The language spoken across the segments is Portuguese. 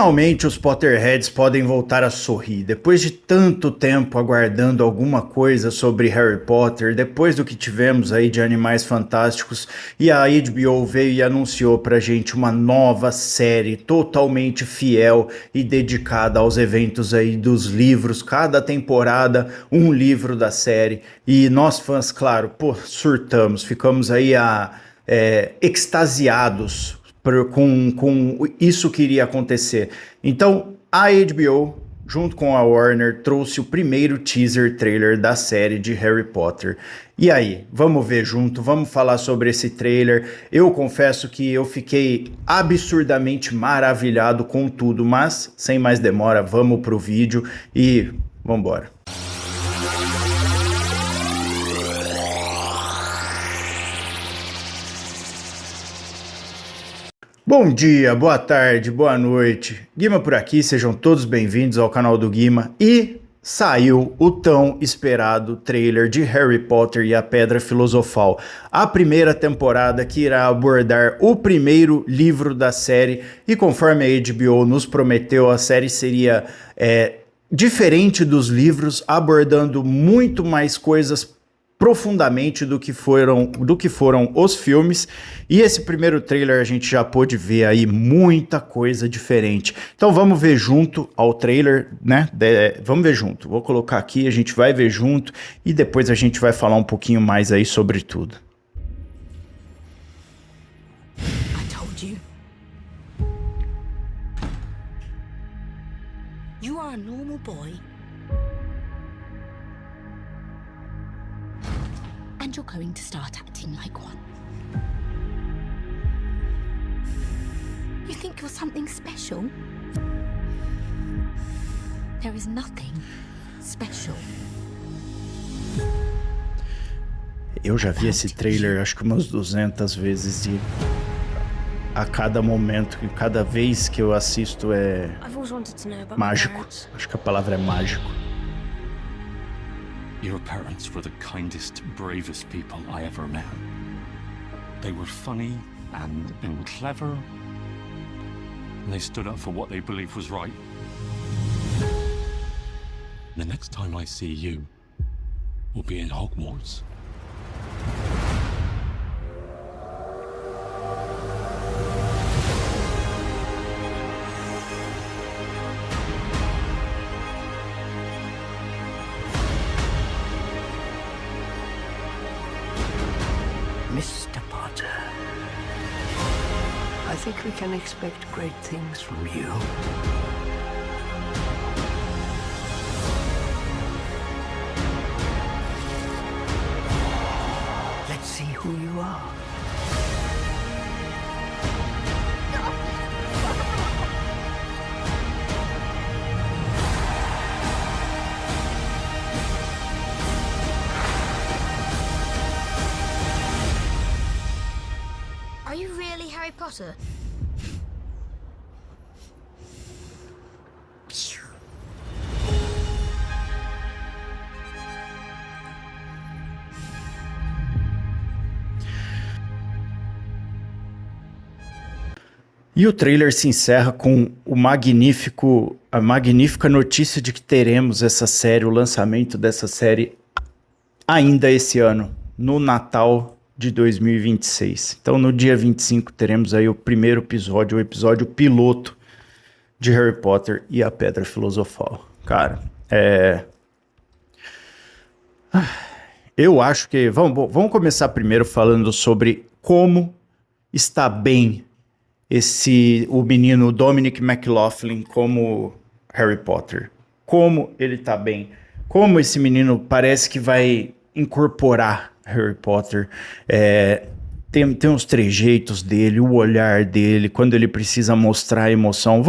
Finalmente os Potterheads podem voltar a sorrir. Depois de tanto tempo aguardando alguma coisa sobre Harry Potter, depois do que tivemos aí de Animais Fantásticos, e a HBO veio e anunciou pra gente uma nova série totalmente fiel e dedicada aos eventos aí dos livros, cada temporada um livro da série. E nós fãs, claro, pô, surtamos, ficamos aí extasiados com isso que iria acontecer. Então, a HBO, junto com a Warner, trouxe o primeiro teaser trailer da série de Harry Potter. E aí, vamos ver junto, vamos falar sobre esse trailer. Eu confesso que eu fiquei absurdamente maravilhado com tudo, mas sem mais demora, vamos pro vídeo e vamos embora. Bom dia, boa tarde, boa noite. Guima por aqui, sejam todos bem-vindos ao canal do Guima. E saiu o tão esperado trailer de Harry Potter e a Pedra Filosofal, a primeira temporada que irá abordar o primeiro livro da série. E conforme a HBO nos prometeu, a série seria diferente dos livros, abordando muito mais coisas profundamente do que foram os filmes, e esse primeiro trailer a gente já pôde ver aí muita coisa diferente. Então vamos ver junto ao trailer, né? Vamos ver junto. Vou colocar aqui, a gente vai ver junto e depois a gente vai falar um pouquinho mais aí sobre tudo. I told you. You are a normal boy. And you're going to start acting like one. You think you're something special? There is nothing special. Eu já vi esse trailer acho que umas 200 vezes e a cada momento, cada vez que eu assisto é mágico. Acho que a palavra é mágico. Your parents were the kindest, bravest people I ever met. They were funny and clever, and they stood up for what they believed was right. The next time I see you will be in Hogwarts. Mr. Potter, I think we can expect great things from you. Let's see who you are. Are you really Harry Potter? E o trailer se encerra com a magnífica notícia de que teremos essa série, o lançamento dessa série ainda esse ano, no Natal de 2026. Então no dia 25 teremos aí o primeiro episódio, o episódio piloto de Harry Potter e a Pedra Filosofal. Cara, eu acho que... Vamos começar primeiro falando sobre como está bem o menino Dominic McLaughlin como Harry Potter. Como ele tá bem. Como esse menino parece que vai incorporar Harry Potter. Tem uns trejeitos dele, o olhar dele, quando ele precisa mostrar a emoção.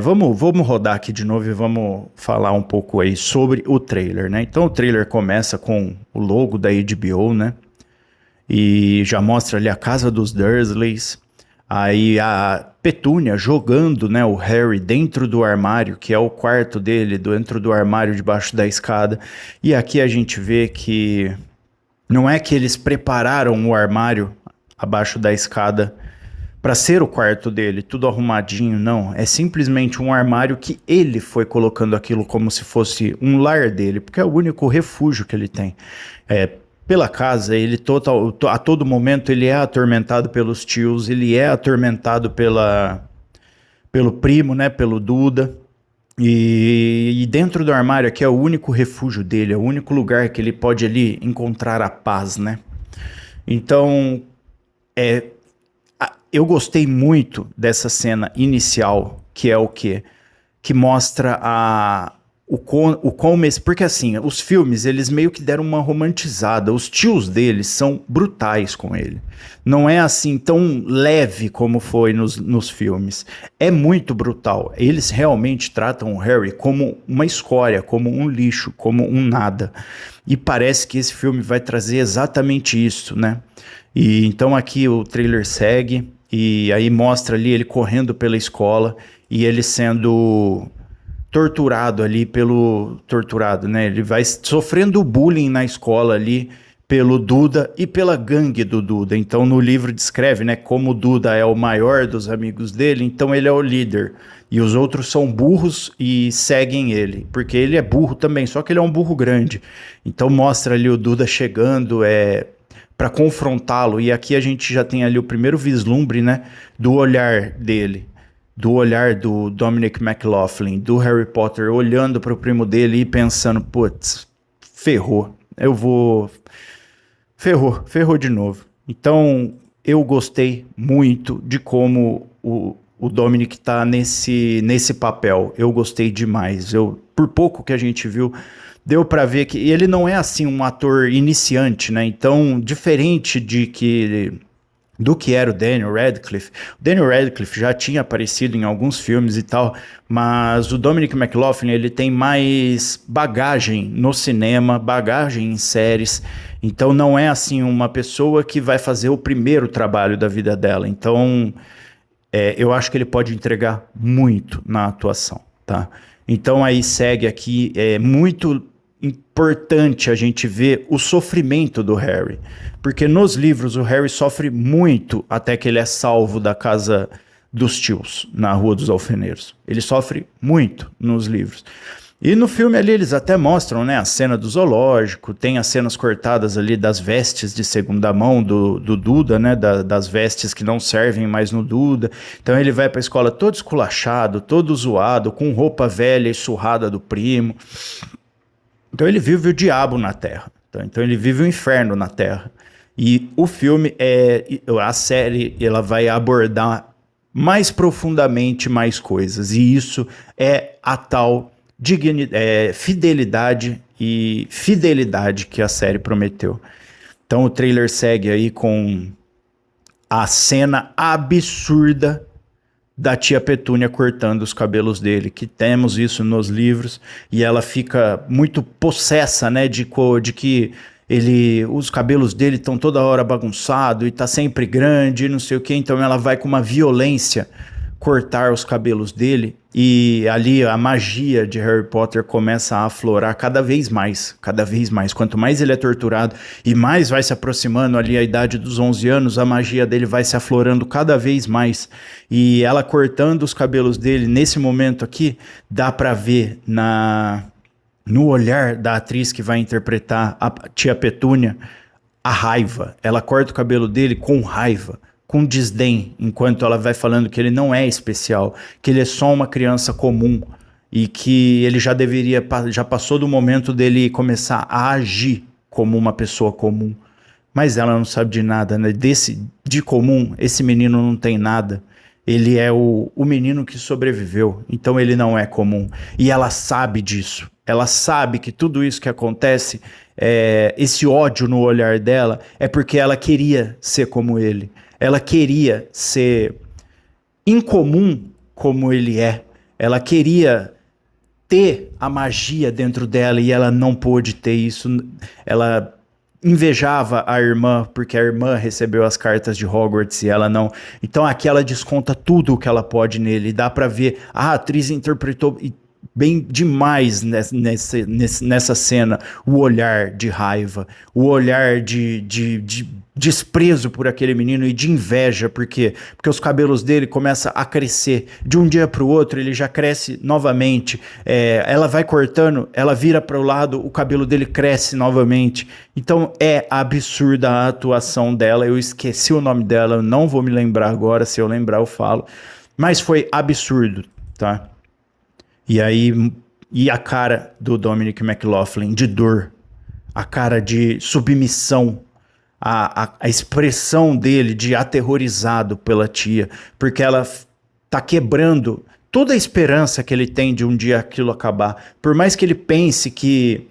Vamos rodar aqui de novo e vamos falar um pouco aí sobre o trailer, né? Então o trailer começa com o logo da HBO, né? E já mostra ali a casa dos Dursleys. Aí a Petúnia jogando, né, o Harry dentro do armário, que é o quarto dele, dentro do armário debaixo da escada. E aqui a gente vê que não é que eles prepararam o armário abaixo da escada para ser o quarto dele, tudo arrumadinho, não. É simplesmente um armário que ele foi colocando aquilo como se fosse um lar dele, porque é o único refúgio que ele tem. Pela casa, ele a todo momento ele é atormentado pelos tios, ele é atormentado pelo primo, né, pelo Duda. E dentro do armário aqui é o único refúgio dele, é o único lugar que ele pode ali encontrar a paz, né? Então, eu gostei muito dessa cena inicial, que é o quê? Que mostra porque assim, os filmes, eles meio que deram uma romantizada, os tios deles são brutais com ele, não é assim tão leve como foi nos filmes, é muito brutal, eles realmente tratam o Harry como uma escória, como um lixo, como um nada, e parece que esse filme vai trazer exatamente isso, né? E então aqui o trailer segue, e aí mostra ali ele correndo pela escola, e ele sendo torturado ali torturado, né? Ele vai sofrendo bullying na escola ali pelo Duda e pela gangue do Duda. Então no livro descreve, né, como o Duda é o maior dos amigos dele, então ele é o líder. E os outros são burros e seguem ele, porque ele é burro também, só que ele é um burro grande. Então mostra ali o Duda chegando, para confrontá-lo, e aqui a gente já tem ali o primeiro vislumbre, né, do olhar dele. Do olhar do Dominic McLaughlin, do Harry Potter, olhando para o primo dele e pensando, putz, ferrou, ferrou de novo. Então, eu gostei muito de como o Dominic tá nesse papel, eu gostei demais, por pouco que a gente viu, deu para ver que ele não é assim um ator iniciante, né, então, diferente do que era o Daniel Radcliffe. O Daniel Radcliffe já tinha aparecido em alguns filmes e tal, mas o Dominic McLaughlin, ele tem mais bagagem no cinema, bagagem em séries, então não é assim uma pessoa que vai fazer o primeiro trabalho da vida dela, então eu acho que ele pode entregar muito na atuação, tá? Então aí segue aqui, é muito importante a gente ver o sofrimento do Harry, porque nos livros o Harry sofre muito até que ele é salvo da casa dos tios, na Rua dos Alfeneiros. Ele sofre muito nos livros. E no filme ali eles até mostram, né, a cena do zoológico, tem as cenas cortadas ali das vestes de segunda mão do Duda, né, das vestes que não servem mais no Duda. Então ele vai pra escola todo esculachado, todo zoado, com roupa velha e surrada do primo. Então ele vive o diabo na Terra, tá? Então ele vive o inferno na Terra. E o filme, a série, ela vai abordar mais profundamente mais coisas. E isso é a tal fidelidade que a série prometeu. Então o trailer segue aí com a cena absurda da tia Petúnia cortando os cabelos dele, que temos isso nos livros, e ela fica muito possessa, né, de que os cabelos dele estão toda hora bagunçados e tá sempre grande, não sei o que, então ela vai com uma violência cortar os cabelos dele, e ali a magia de Harry Potter começa a aflorar cada vez mais, quanto mais ele é torturado e mais vai se aproximando ali a idade dos 11 anos, a magia dele vai se aflorando cada vez mais, e ela cortando os cabelos dele, nesse momento aqui, dá pra ver no olhar da atriz que vai interpretar a tia Petúnia, a raiva, ela corta o cabelo dele com raiva, com desdém, enquanto ela vai falando que ele não é especial, que ele é só uma criança comum e que ele já passou do momento dele começar a agir como uma pessoa comum. Mas ela não sabe de nada, né? De comum, esse menino não tem nada. Ele é o menino que sobreviveu, então ele não é comum. E ela sabe disso. Ela sabe que tudo isso que acontece, esse ódio no olhar dela, é porque ela queria ser como ele. Ela queria ser incomum como ele é. Ela queria ter a magia dentro dela e ela não pôde ter isso. Ela invejava a irmã, porque a irmã recebeu as cartas de Hogwarts e ela não. Então aqui ela desconta tudo o que ela pode nele. Dá pra ver, a atriz interpretou bem demais nessa cena, o olhar de raiva, o olhar de desprezo por aquele menino e de inveja, porque os cabelos dele começam a crescer, de um dia para o outro ele já cresce novamente, ela vai cortando, ela vira para o lado, o cabelo dele cresce novamente, então é absurda a atuação dela, eu esqueci o nome dela, eu não vou me lembrar agora, se eu lembrar eu falo, mas foi absurdo, tá? E aí, e a cara do Dominic McLaughlin de dor, a cara de submissão, a expressão dele de aterrorizado pela tia, porque ela tá quebrando toda a esperança que ele tem de um dia aquilo acabar. Por mais que ele pense que,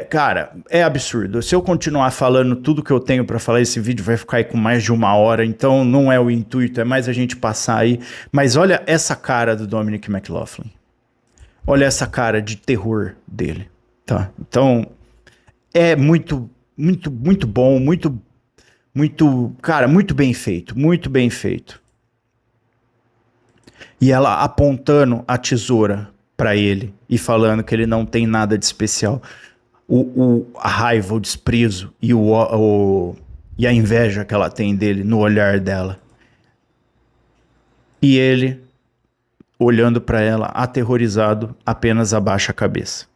cara, é absurdo. Se eu continuar falando tudo que eu tenho para falar, esse vídeo vai ficar aí com mais de 1 hora, então não é o intuito, é mais a gente passar aí. Mas olha essa cara do Dominic McLaughlin. Olha essa cara de terror dele, tá? Então, é muito bom, cara, muito bem feito, muito bem feito. E ela apontando a tesoura pra ele e falando que ele não tem nada de especial. A raiva, o desprezo e a inveja que ela tem dele no olhar dela. E ele, olhando para ela, aterrorizado, apenas abaixa a cabeça.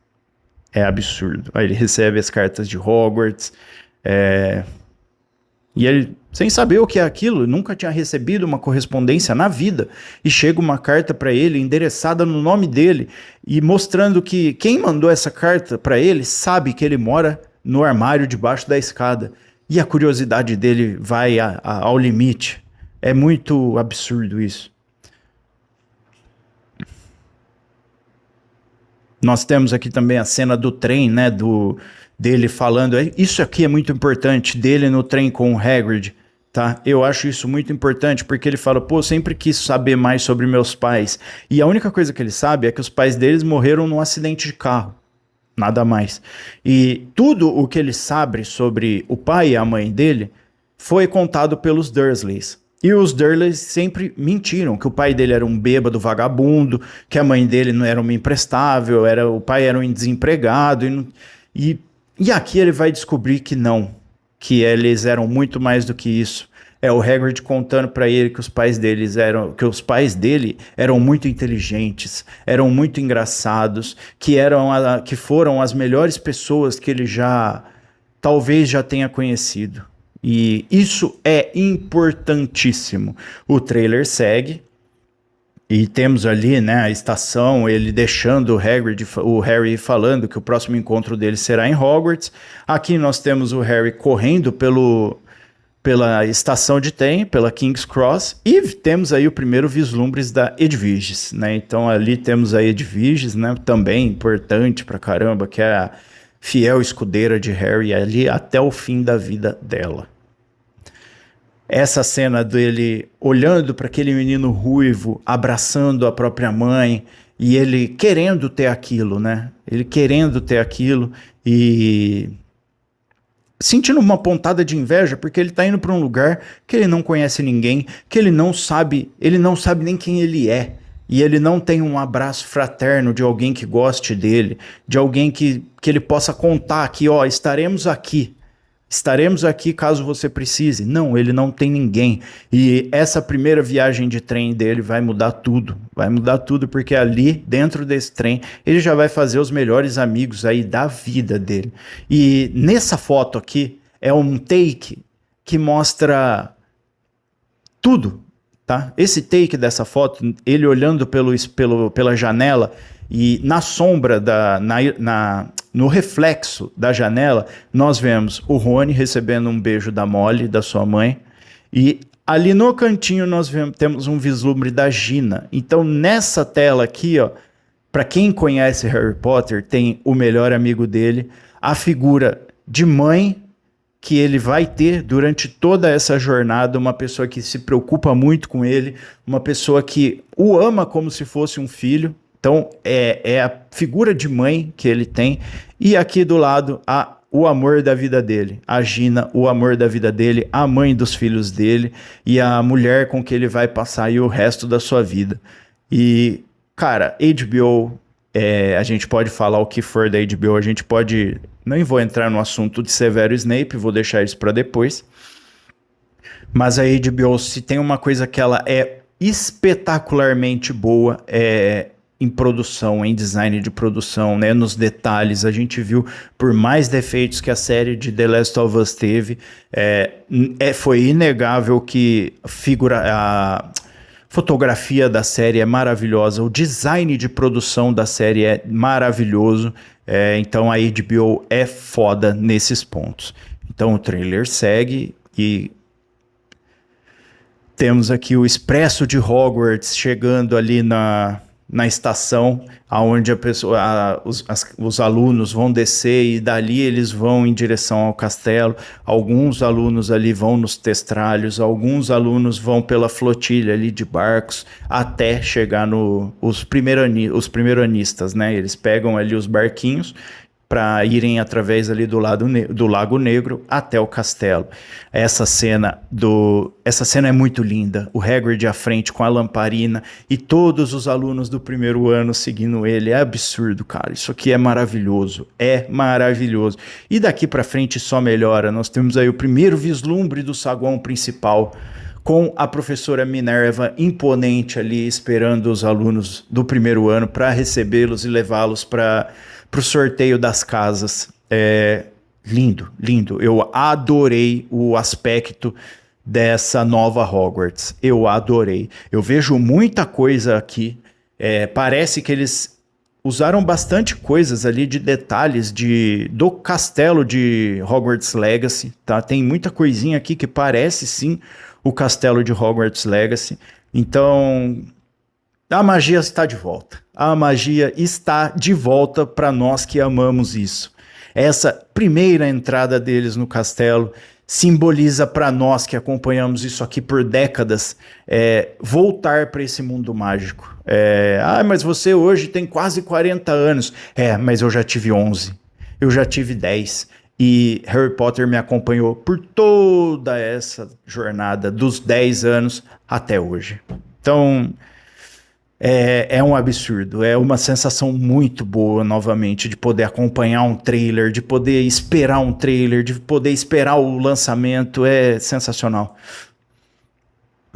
É absurdo. Aí ele recebe as cartas de Hogwarts, e ele, sem saber o que é aquilo, nunca tinha recebido uma correspondência na vida, e chega uma carta para ele, endereçada no nome dele, e mostrando que quem mandou essa carta para ele sabe que ele mora no armário debaixo da escada, e a curiosidade dele vai ao limite. É muito absurdo isso. Nós temos aqui também a cena do trem, né, dele falando, isso aqui é muito importante, dele no trem com o Hagrid, tá? Eu acho isso muito importante, porque ele fala, pô, eu sempre quis saber mais sobre meus pais, e a única coisa que ele sabe é que os pais deles morreram num acidente de carro, nada mais. E tudo o que ele sabe sobre o pai e a mãe dele foi contado pelos Dursleys. E os Dursleys sempre mentiram, que o pai dele era um bêbado vagabundo, que a mãe dele não era uma imprestável, o pai era um desempregado. E aqui ele vai descobrir que não, que eles eram muito mais do que isso. É o Hagrid contando para ele que os pais dele eram muito inteligentes, eram muito engraçados, que foram as melhores pessoas que ele talvez já tenha conhecido. E isso é importantíssimo. O trailer segue e temos ali, né, a estação, ele deixando o Harry falando que o próximo encontro dele será em Hogwarts. Aqui nós temos o Harry correndo pela estação de trem, pela King's Cross, e temos aí o primeiro vislumbres da Edwiges, né? Então ali temos a Edwiges, né, também importante pra caramba, que é a fiel escudeira de Harry ali até o fim da vida dela. Essa cena dele olhando para aquele menino ruivo, abraçando a própria mãe, e ele querendo ter aquilo, né? Ele querendo ter aquilo e sentindo uma pontada de inveja, porque ele tá indo para um lugar que ele não conhece ninguém, que ele não sabe nem quem ele é. E ele não tem um abraço fraterno de alguém que goste dele, de alguém que ele possa contar que, ó, estaremos aqui caso você precise. Não, ele não tem ninguém. E essa primeira viagem de trem dele vai mudar tudo, porque ali, dentro desse trem, ele já vai fazer os melhores amigos aí da vida dele. E nessa foto aqui, é um take que mostra tudo. Tá? Esse take dessa foto, ele olhando pela janela e na sombra, no reflexo da janela, nós vemos o Rony recebendo um beijo da Molly, da sua mãe, e ali no cantinho nós temos um vislumbre da Gina. Então nessa tela aqui, ó, para quem conhece Harry Potter, tem o melhor amigo dele, a figura de mãe que ele vai ter durante toda essa jornada, uma pessoa que se preocupa muito com ele, uma pessoa que o ama como se fosse um filho. Então é a figura de mãe que ele tem, e aqui do lado o amor da vida dele, a Gina, o amor da vida dele, a mãe dos filhos dele e a mulher com que ele vai passar aí o resto da sua vida. E cara, HBO A gente pode falar o que for da HBO, a gente pode... Nem vou entrar no assunto de Severo Snape, vou deixar isso para depois. Mas a HBO, se tem uma coisa que ela é espetacularmente boa, em produção, em design de produção, né, nos detalhes. A gente viu, por mais defeitos que a série de The Last of Us teve, foi inegável que a fotografia da série é maravilhosa, o design de produção da série é maravilhoso, então a HBO é foda nesses pontos. Então o trailer segue e temos aqui o Expresso de Hogwarts chegando ali na estação, onde os alunos vão descer e dali eles vão em direção ao castelo. Alguns alunos ali vão nos testralhos, alguns alunos vão pela flotilha ali de barcos até chegar os primeiranistas, né? Eles pegam ali os barquinhos para irem através ali do Lago Negro até o castelo. Essa cena é muito linda. O Hagrid à frente com a lamparina e todos os alunos do primeiro ano seguindo ele. É absurdo, cara. Isso aqui é maravilhoso. É maravilhoso. E daqui para frente só melhora. Nós temos aí o primeiro vislumbre do saguão principal, com a professora Minerva imponente ali, esperando os alunos do primeiro ano para recebê-los e levá-los para o sorteio das casas. Lindo, lindo. Eu adorei o aspecto dessa nova Hogwarts. Eu adorei. Eu vejo muita coisa aqui. Parece que eles usaram bastante coisas ali de detalhes do castelo de Hogwarts Legacy, tá? Tem muita coisinha aqui que parece sim o castelo de Hogwarts Legacy. Então, a magia está de volta. A magia está de volta para nós que amamos isso. Essa primeira entrada deles no castelo simboliza para nós que acompanhamos isso aqui por décadas, voltar para esse mundo mágico. Mas você hoje tem quase 40 anos. Mas eu já tive 11. Eu já tive 10. E Harry Potter me acompanhou por toda essa jornada, dos 10 anos até hoje. Então, é um absurdo, é uma sensação muito boa, novamente, de poder acompanhar um trailer, de poder esperar um trailer, de poder esperar o lançamento, é sensacional.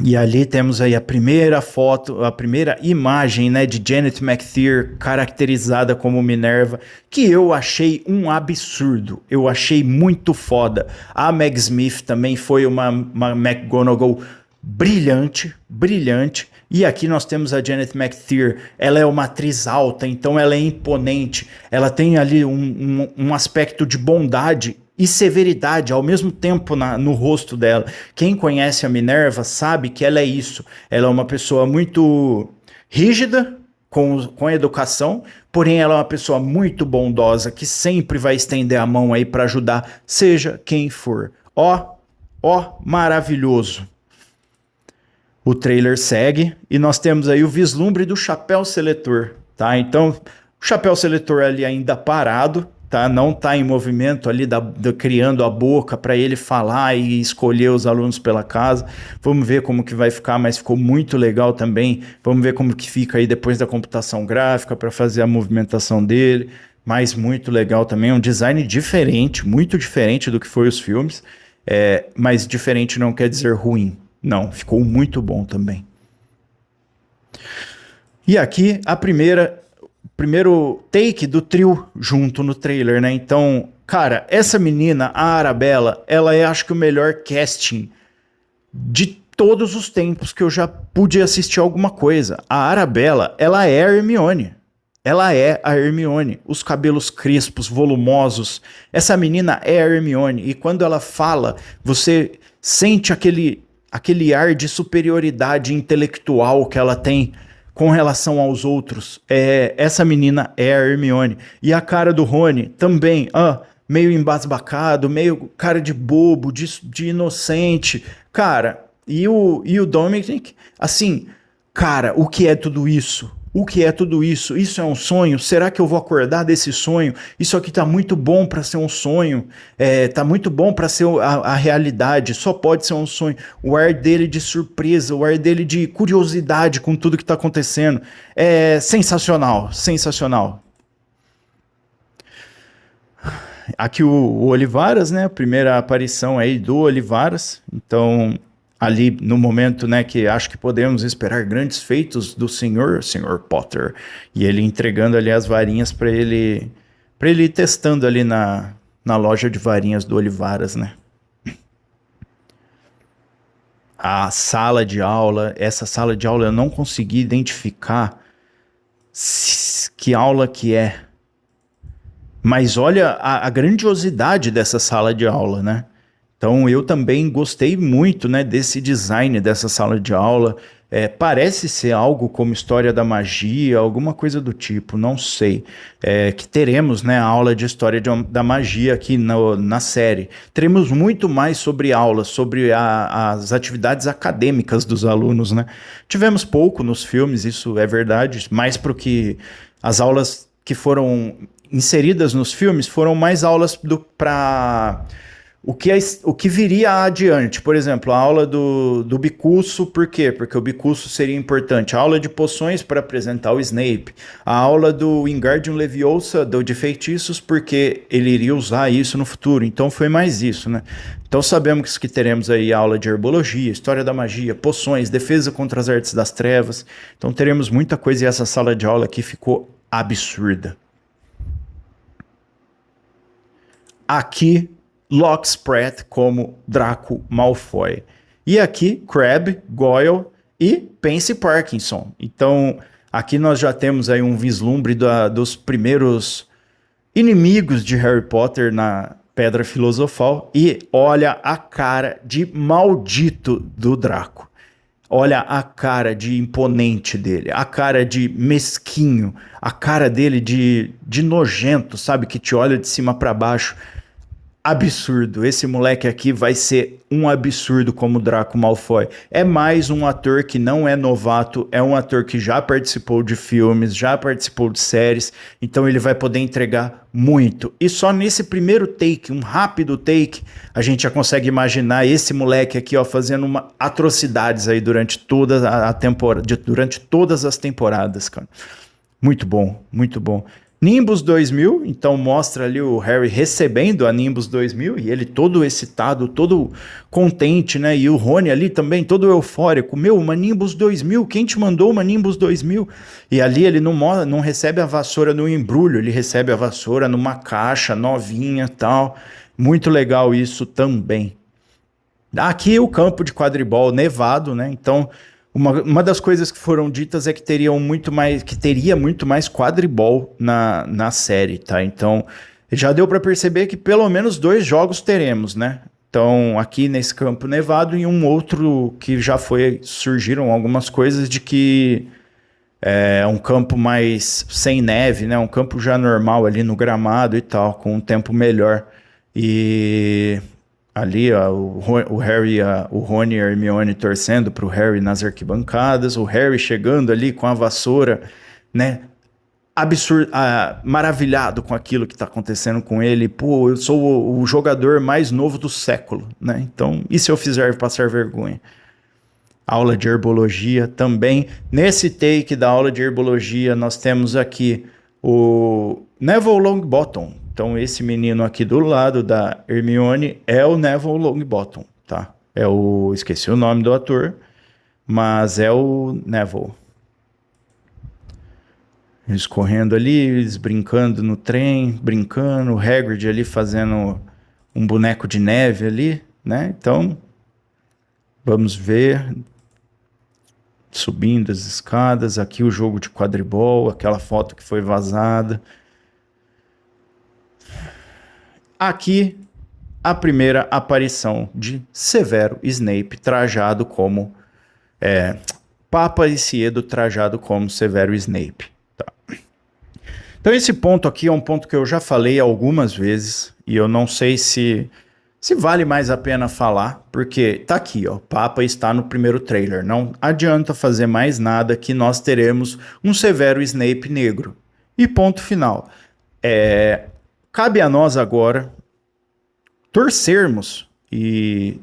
E ali temos aí a primeira foto, a primeira imagem, né, de Janet McTeer caracterizada como Minerva, que eu achei um absurdo, eu achei muito foda. A Meg Smith também foi uma McGonagall brilhante, brilhante. E aqui nós temos a Janet McTeer, ela é uma atriz alta, então ela é imponente, ela tem ali um aspecto de bondade e severidade ao mesmo tempo no rosto dela. Quem conhece a Minerva sabe que ela é isso. Ela é uma pessoa muito rígida, com educação, porém ela é uma pessoa muito bondosa, que sempre vai estender a mão aí para ajudar, seja quem for. Ó, maravilhoso. O trailer segue e nós temos aí o vislumbre do chapéu seletor, tá? Então, o chapéu seletor ali ainda parado, tá? Não está em movimento ali, criando a boca para ele falar e escolher os alunos pela casa. Vamos ver como que vai ficar, mas ficou muito legal também. Vamos ver como que fica aí depois da computação gráfica para fazer a movimentação dele. Mas muito legal também, um design diferente, muito diferente do que foi os filmes. Mas diferente não quer dizer ruim. Não, ficou muito bom também. E aqui primeiro take do trio junto no trailer, né? Então, cara, essa menina, a Arabella, ela é, acho que, o melhor casting de todos os tempos que eu já pude assistir alguma coisa. A Arabella, ela é a Hermione. Ela é a Hermione. Os cabelos crespos, volumosos. Essa menina é a Hermione. E quando ela fala, você sente aquele ar de superioridade intelectual que ela tem com relação aos outros. Essa menina é a Hermione. E a cara do Rony também, meio embasbacado, meio cara de bobo, de inocente. Cara, e o Dominic, assim, cara, o que é tudo isso? O que é tudo isso? Isso é um sonho? Será que eu vou acordar desse sonho? Isso aqui tá muito bom para ser um sonho, tá muito bom para ser a realidade, só pode ser um sonho. O ar dele de surpresa, o ar dele de curiosidade com tudo que tá acontecendo. É sensacional, sensacional. Aqui o Olivaras, né? A primeira aparição aí do Olivaras. Então, ali no momento, né, que acho que podemos esperar grandes feitos do Sr. Potter. E ele entregando ali as varinhas para ele ir testando ali na loja de varinhas do Olivaras, né? A sala de aula, essa sala de aula eu não consegui identificar que aula que é. Mas olha a grandiosidade dessa sala de aula, né? Então eu também gostei muito, né, desse design dessa sala de aula. Parece ser algo como História da Magia, alguma coisa do tipo, não sei. Que teremos, né, a aula de História da Magia aqui na série. Teremos muito mais sobre aulas, sobre as atividades acadêmicas dos alunos, né? Tivemos pouco nos filmes, isso é verdade, mais porque as aulas que foram inseridas nos filmes foram mais aulas para o que viria adiante. Por exemplo, a aula do bicurso, por quê? Porque o bicurso seria importante. A aula de poções para apresentar o Snape. A aula do Wingardium Leviosa, de feitiços, porque ele iria usar isso no futuro. Então foi mais isso, né? Então sabemos que teremos aí a aula de herbologia, história da magia, poções, defesa contra as artes das trevas. Então teremos muita coisa e essa sala de aula aqui ficou absurda. Aqui, Locke Spratt como Draco Malfoy. E aqui, Crabbe, Goyle e Pansy Parkinson. Então, aqui nós já temos aí um vislumbre dos primeiros inimigos de Harry Potter na Pedra Filosofal. E olha a cara de maldito do Draco. Olha a cara de imponente dele, a cara de mesquinho, a cara dele de nojento, sabe? Que te olha de cima para baixo. Absurdo. Esse moleque aqui vai ser um absurdo como Draco Malfoy. É mais um ator que não é novato, é um ator que já participou de filmes, já participou de séries, então ele vai poder entregar muito. E só nesse primeiro take, um rápido take, a gente já consegue imaginar esse moleque aqui, ó, fazendo atrocidades aí durante toda a temporada, durante todas as temporadas, cara. Muito bom, muito bom. Nimbus 2000, então mostra ali o Harry recebendo a Nimbus 2000 e ele todo excitado, todo contente, né? E o Rony ali também todo eufórico. Meu, uma Nimbus 2000, quem te mandou uma Nimbus 2000? E ali ele não recebe a vassoura no embrulho, ele recebe a vassoura numa caixa novinha e tal. Muito legal isso também. Aqui o campo de quadribol nevado, né? Então uma das coisas que foram ditas é que teria muito mais quadribol na série, tá? Então, já deu para perceber que pelo menos 2 jogos teremos, né? Então, aqui nesse campo nevado e um outro que já surgiram algumas coisas de que é um campo mais sem neve, né? Um campo já normal ali no gramado e tal, com um tempo melhor. E ali, ó, o Harry, o Rony e a Hermione torcendo pro Harry nas arquibancadas, o Harry chegando ali com a vassoura, né? Absurdo, maravilhado com aquilo que tá acontecendo com ele. Pô, eu sou o jogador mais novo do século, né? Então, e se eu fizer passar vergonha? Aula de herbologia também. Nesse take da aula de herbologia, nós temos aqui o Neville Longbottom. Então, esse menino aqui do lado da Hermione é o Neville Longbottom, tá? Esqueci o nome do ator, mas é o Neville. Eles correndo ali, eles brincando no trem, brincando, o Hagrid ali fazendo um boneco de neve ali, né? Então, vamos ver. Subindo as escadas, aqui o jogo de quadribol, aquela foto que foi vazada. Aqui, a primeira aparição de Severo Snape trajado como... Papa Iciedo trajado como Severo Snape. Tá. Então esse ponto aqui é um ponto que eu já falei algumas vezes, e eu não sei se se vale mais a pena falar, porque tá aqui, ó, Papa está no primeiro trailer. Não adianta fazer mais nada que nós teremos um severo Snape negro. E ponto final. Cabe a nós agora torcermos e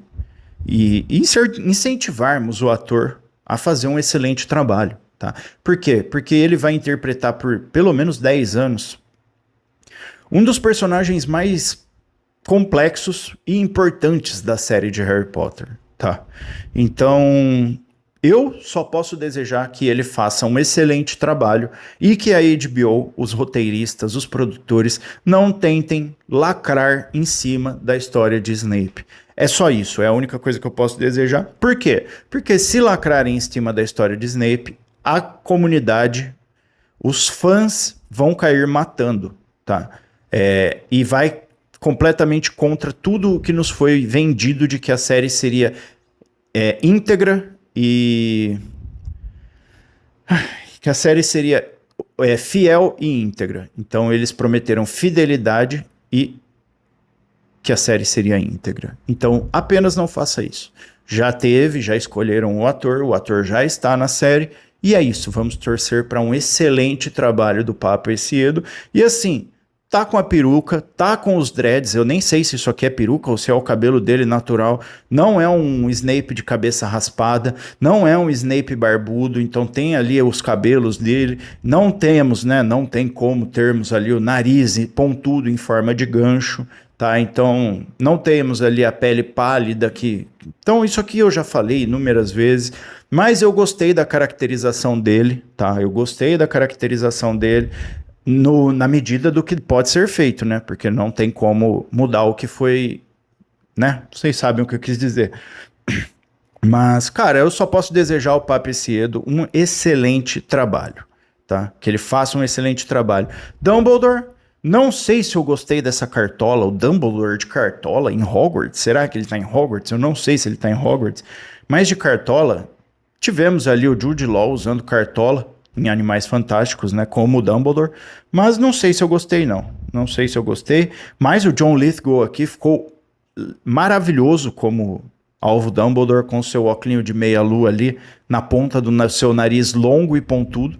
incentivarmos o ator a fazer um excelente trabalho, tá? Por quê? Porque ele vai interpretar por pelo menos 10 anos um dos personagens mais complexos e importantes da série de Harry Potter, tá? Então, eu só posso desejar que ele faça um excelente trabalho e que a HBO, os roteiristas, os produtores, não tentem lacrar em cima da história de Snape. É só isso, é a única coisa que eu posso desejar. Por quê? Porque se lacrarem em cima da história de Snape, a comunidade, os fãs vão cair matando, tá? E vai completamente contra tudo o que nos foi vendido de que a série seria íntegra e que a série seria fiel e íntegra. Então eles prometeram fidelidade e que a série seria íntegra. Então apenas não faça isso. Já escolheram o ator já está na série, e é isso. Vamos torcer para um excelente trabalho do Papa Essiedo. E assim, tá com a peruca, tá com os dreads, eu nem sei se isso aqui é peruca ou se é o cabelo dele natural, não é um Snape de cabeça raspada, não é um Snape barbudo, então tem ali os cabelos dele, não tem como termos ali o nariz pontudo em forma de gancho, tá? Então não temos ali a pele pálida aqui. Então isso aqui eu já falei inúmeras vezes, mas eu gostei da caracterização dele, tá? Eu gostei da caracterização dele, na medida do que pode ser feito, né? Porque não tem como mudar o que foi, né? Vocês sabem o que eu quis dizer. Mas, cara, eu só posso desejar ao Papa Essiedo um excelente trabalho, tá? Que ele faça um excelente trabalho. Dumbledore, não sei se eu gostei dessa cartola, o Dumbledore de cartola em Hogwarts. Será que ele tá em Hogwarts? Eu não sei se ele tá em Hogwarts. Mas de cartola, tivemos ali o Jude Law usando cartola em Animais Fantásticos, né, como o Dumbledore, mas não sei se eu gostei, não sei se eu gostei, mas o John Lithgow aqui ficou maravilhoso como alvo Dumbledore, com seu óculos de meia-lua ali na ponta do seu nariz longo e pontudo.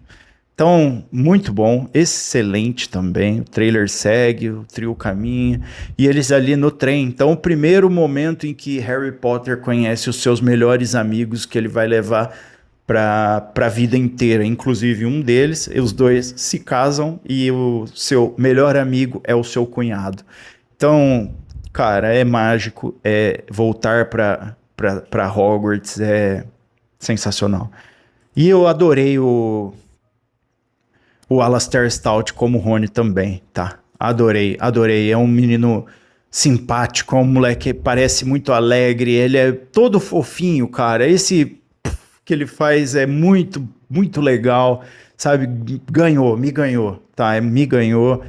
Então, muito bom, excelente também, o trailer segue, o trio caminha, e eles ali no trem. Então, o primeiro momento em que Harry Potter conhece os seus melhores amigos que ele vai levar para a vida inteira, inclusive um deles, os dois se casam e o seu melhor amigo é o seu cunhado. Então, cara, é mágico, voltar para Hogwarts é sensacional. E eu adorei o Alastair Stout como Rony também, tá? Adorei, é um menino simpático, é um moleque que parece muito alegre, ele é todo fofinho, cara, esse que ele faz é muito, muito legal, sabe? Me ganhou, tá? Me ganhou.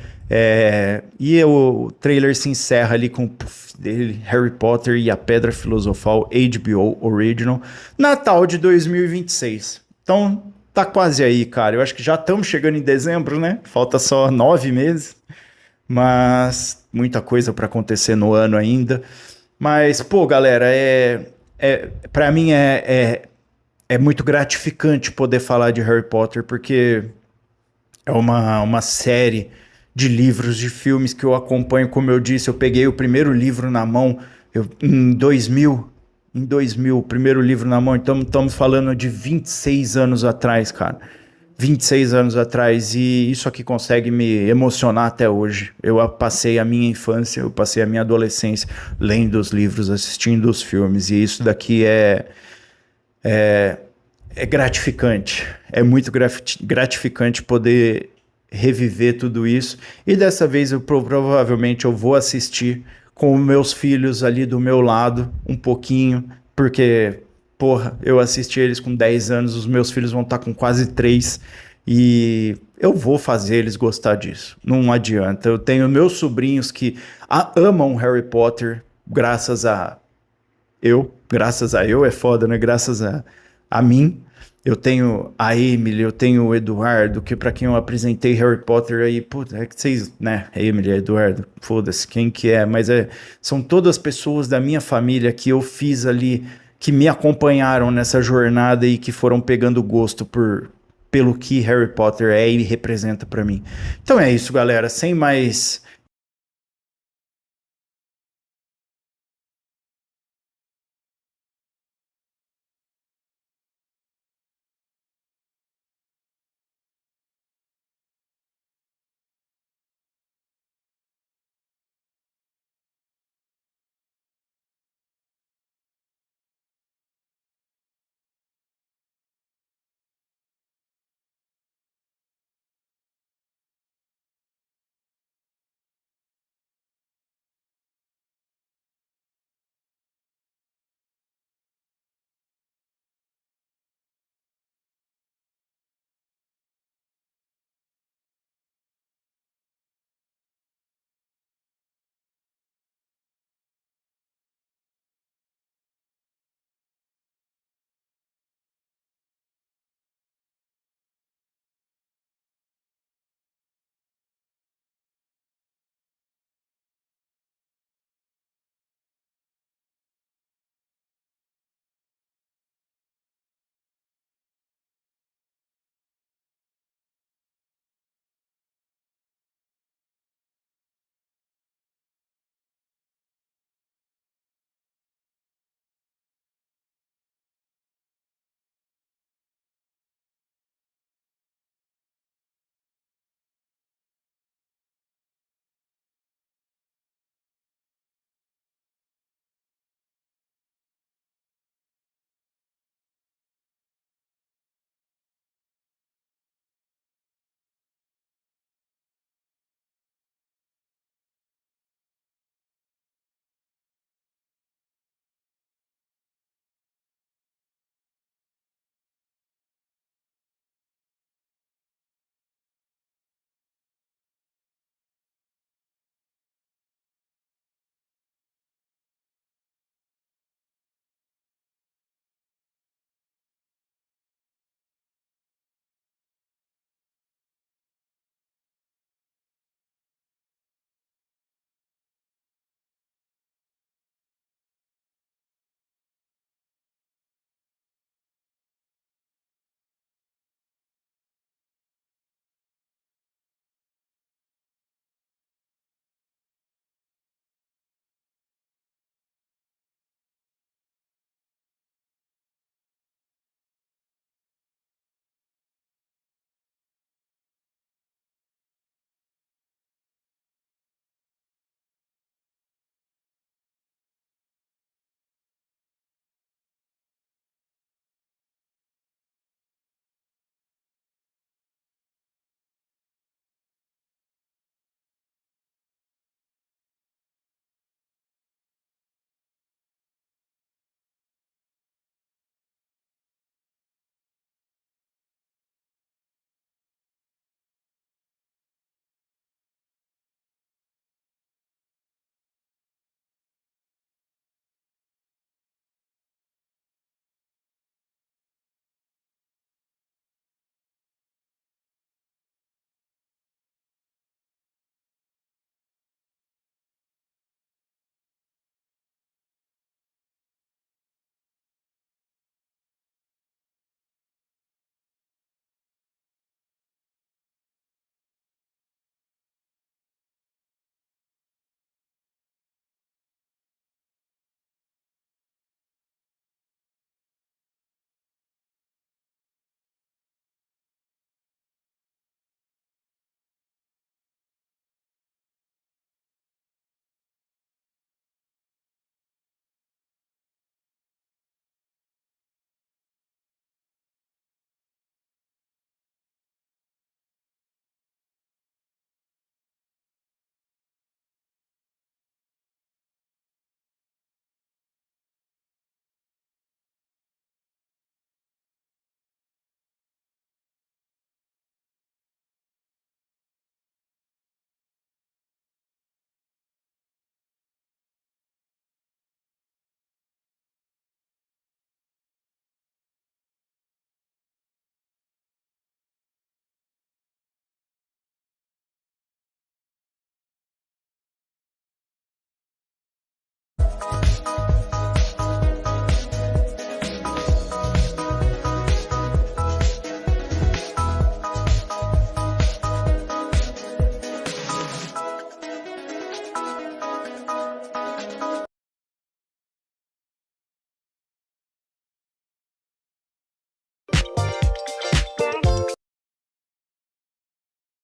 E o trailer se encerra ali com dele, Harry Potter e a Pedra Filosofal HBO Original, Natal de 2026. Então, tá quase aí, cara. Eu acho que já estamos chegando em dezembro, né? Falta só 9 meses, mas muita coisa para acontecer no ano ainda. Mas, pô, galera, para mim é muito gratificante poder falar de Harry Potter, porque é uma série de livros, de filmes que eu acompanho. Como eu disse, eu peguei o primeiro livro na mão em 2000, o primeiro livro na mão, então estamos falando de 26 anos atrás, cara. 26 anos atrás, e isso aqui consegue me emocionar até hoje. Eu passei a minha infância, eu passei a minha adolescência lendo os livros, assistindo os filmes, e isso daqui é gratificante, é muito gratificante poder reviver tudo isso, e dessa vez provavelmente eu vou assistir com meus filhos ali do meu lado um pouquinho, porque, porra, eu assisti eles com 10 anos, os meus filhos vão estar com quase 3, e eu vou fazer eles gostar disso, não adianta. Eu tenho meus sobrinhos que amam Harry Potter, graças a eu é foda, né? Graças a mim. Eu tenho a Emily, eu tenho o Eduardo, que pra quem eu apresentei Harry Potter aí, puta, é que vocês, né, Emily, Eduardo, foda-se, quem que é, mas são todas pessoas da minha família que eu fiz ali, que me acompanharam nessa jornada e que foram pegando gosto pelo que Harry Potter é e representa pra mim. Então é isso, galera, sem mais